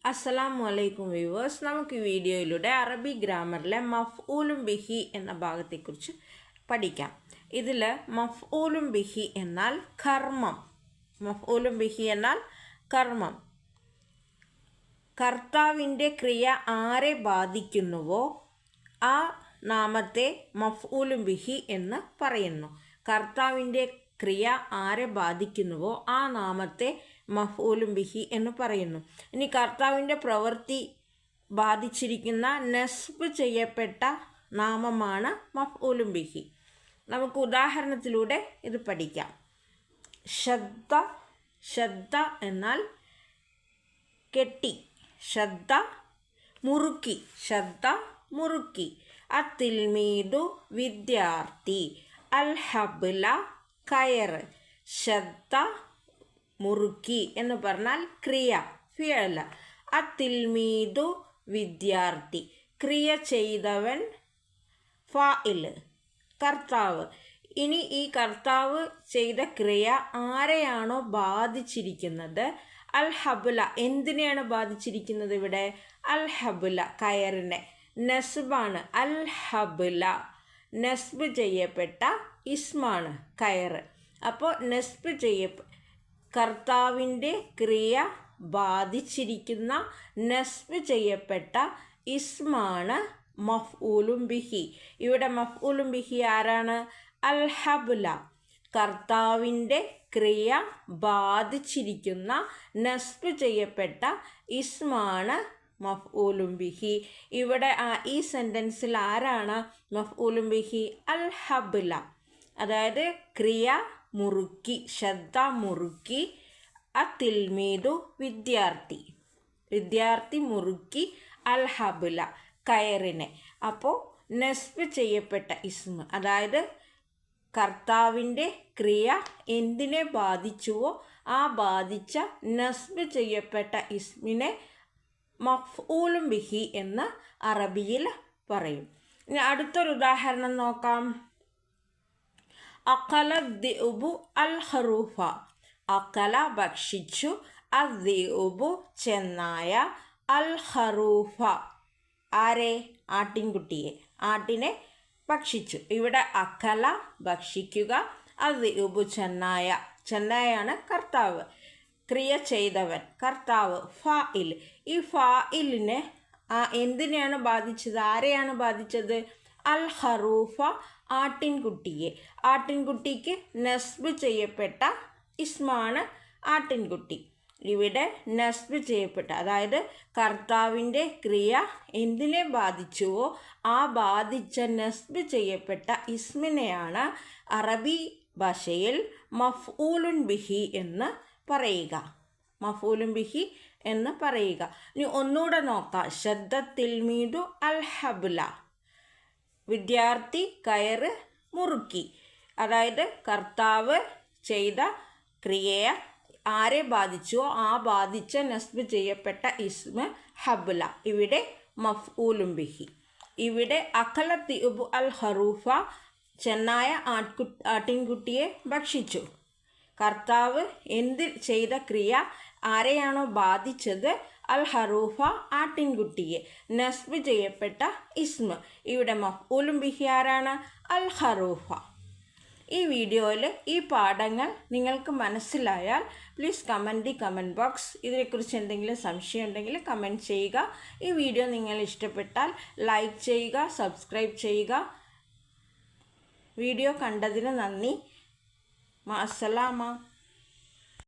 അസ്സലാമു അലൈക്കും വ്യൂവേഴ്സ്. നമുക്ക് ഈ വീഡിയോയിലൂടെ അറബി ഗ്രാമറിലെ മഫ്ഊലും ബിഹി എന്ന ഭാഗത്തെക്കുറിച്ച് പഠിക്കാം. ഇതിൽ മഫ്ഊലും ബിഹി എന്നാൽ കർമ്മം. മഫ്ഊലും ബിഹി എന്നാൽ കർമ്മം. കർത്താവിൻ്റെ ക്രിയ ആരെ ബാധിക്കുന്നുവോ ആ നാമത്തെ മഫ്ഊലും ബിഹി എന്ന് പറയുന്നു. കർത്താവിൻ്റെ ക്രിയ ആരെ ബാധിക്കുന്നുവോ ആ നാമത്തെ മഫ്ഊലും ബിഹി എന്ന് പറയുന്നു. ഇനി കർത്താവിൻ്റെ പ്രവൃത്തി ബാധിച്ചിരിക്കുന്ന നസ്ബ് ചെയ്യപ്പെട്ട നാമമാണ് മഫ്ഊലും ബിഹി. നമുക്ക് ഉദാഹരണത്തിലൂടെ ഇത് പഠിക്കാം. ശദ്ദ എന്നാൽ കെട്ടി, ശദ്ദ മുറുക്കി, ശദ്ദ മുറുക്കി. അത്തിൽമീദു വിദ്യാർത്ഥി, അൽ ഹബ്ല കയറ്. ശദ്ദ മുറുക്കി എന്ന് പറഞ്ഞാൽ ക്രിയ, ഫിഅല. അത്തിൽമീദു വിദ്യാർത്ഥി, ക്രിയ ചെയ്തവൻ ഫാഇൽ, കർത്താവ്. ഇനി ഈ കർത്താവ് ചെയ്ത ക്രിയ ആരെയാണോ ബാധിച്ചിരിക്കുന്നത്, അൽ ഹബ്ല, എന്തിനെയാണ് ബാധിച്ചിരിക്കുന്നത് ഇവിടെ? അൽ ഹബ്ല കയറിനെ. നസ്ബാണ് അൽ ഹബ്ല, നസ്ബ് ചെയ്യപ്പെട്ട ഇസ്മാണ് കയറ്. അപ്പോൾ നസ്ബ് കർത്താവിൻ്റെ ക്രിയ ബാധിച്ചിരിക്കുന്ന നസ്ബ് ചെയ്യപ്പെട്ട ഇസ്മാണ് മഫ്ഊലും ബിഹി. ഇവിടെ മഫ്ഊലും ബിഹി ആരാണ്? അൽ ഹബ്ല, കർത്താവിൻ്റെ ക്രിയ ബാധിച്ചിരിക്കുന്ന നസ്ബ് ചെയ്യപ്പെട്ട ഇസ്മാണ് മഫ്ഊലും ബിഹി. ഇവിടെ ഈ സെൻറ്റൻസിൽ ആരാണ് മഫ്ഊലും ബിഹി? അൽ ഹബ്ല, അതായത് ക്രിയ മുറുക്കി, ശദ്ദ മുറുക്കി. അത്തിൽമീദു വിദ്യാർത്ഥി, വിദ്യാർത്ഥി മുറുക്കി അൽ ഹബ്ല കയറിനെ. അപ്പോൾ നസ്ബ് ചെയ്യപ്പെട്ട ഇസ്മ, അതായത് കർത്താവിൻ്റെ ക്രിയ എന്തിനെ ബാധിച്ചുവോ ആ ബാധിച്ച നസ്ബ് ചെയ്യപ്പെട്ട ഇസ്മിനെ മഫ്ഊലും ബിഹി എന്ന് അറബിയിൽ പറയും. ഇനി അടുത്തൊരു ഉദാഹരണം നോക്കാം. അഖല ദിഉബു അൽ ഖറൂഫ, അഖല ഭക്ഷിച്ചു, അദ്ദിഉബു ചെന്നായ, അൽ ഖറൂഫ ആരെ? ആട്ടിൻകുട്ടിയെ, ആട്ടിനെ ഭക്ഷിച്ചു. ഇവിടെ അഖല ഭക്ഷിക്കുക, അദ്ദിഉബു ചെന്നായ, ചെന്നായാണ് കർത്താവ്, ക്രിയ ചെയ്തവൻ കർത്താവ് ഫാഇൽ. ഈ ഫാഇലിനെ എന്തിനെയാണ് ബാധിച്ചത്? ആരെയാണ് ബാധിച്ചത്? അൽ ഖറൂഫ ആട്ടിൻകുട്ടിയെ. ആട്ടിൻകുട്ടിക്ക് നസ്ബ് ചെയ്യപ്പെട്ട ഇസ്മാണ് ആട്ടിൻകുട്ടി. ഇവിടെ നസ്ബ് ചെയ്യപ്പെട്ട, അതായത് കർത്താവിൻ്റെ ക്രിയ എന്തിനെ ബാധിച്ചുവോ ആ ബാധിച്ച നസ്ബ് ചെയ്യപ്പെട്ട ഇസ്മിനെയാണ് അറബി ഭാഷയിൽ മഫ്ഊലുൻ ബിഹി എന്ന് പറയുക. മഫ്ഊലുൻ ബിഹി എന്ന് പറയുക. ഇനി ഒന്നുകൂടെ നോക്കാം. ശദ്ദത്തിൽമീദു അൽ ഹബ്ല, വിദ്യാർത്ഥി കയറ് മുറുക്കി. അതായത് കർത്താവ് ചെയ്ത ക്രിയയെ ആരെ ബാധിച്ചുവോ ആ ബാധിച്ച നസ്ബ് ചെയ്യപ്പെട്ട ഇസ്മ ഹബ്ല, ഇവിടെ മഫ്ഊലും ബിഹി. ഇവിടെ അഖല ദിഉബു അൽ ഖറൂഫ, ചെന്നായ ആട്ടിൻകുട്ടിയെ ഭക്ഷിച്ചു. കർത്താവ് എന്ത് ചെയ്ത ക്രിയ ആരെയാണോ ബാധിച്ചത്, അൽ ഖറൂഫ ആട്ടിൻകുട്ടിയെ, നസ്ബ് ചെയ്യപ്പെട്ട ഇസ്മ. ഇവിടെ മഫ്ഊലും ബിഹി ആരാണ്? അൽ ഖറൂഫ. ഈ വീഡിയോയിൽ ഈ പാഠങ്ങൾ നിങ്ങൾക്ക് മനസ്സിലായാൽ പ്ലീസ് കമൻറ്റ് ബോക്സ്. ഇതിനെക്കുറിച്ച് എന്തെങ്കിലും സംശയം ഉണ്ടെങ്കിൽ കമൻറ്റ് ചെയ്യുക. ഈ വീഡിയോ നിങ്ങൾ ഇഷ്ടപ്പെട്ടാൽ ലൈക്ക് ചെയ്യുക, സബ്സ്ക്രൈബ് ചെയ്യുക. വീഡിയോ കണ്ടതിന് നന്ദി. മഅസ്സലാമ.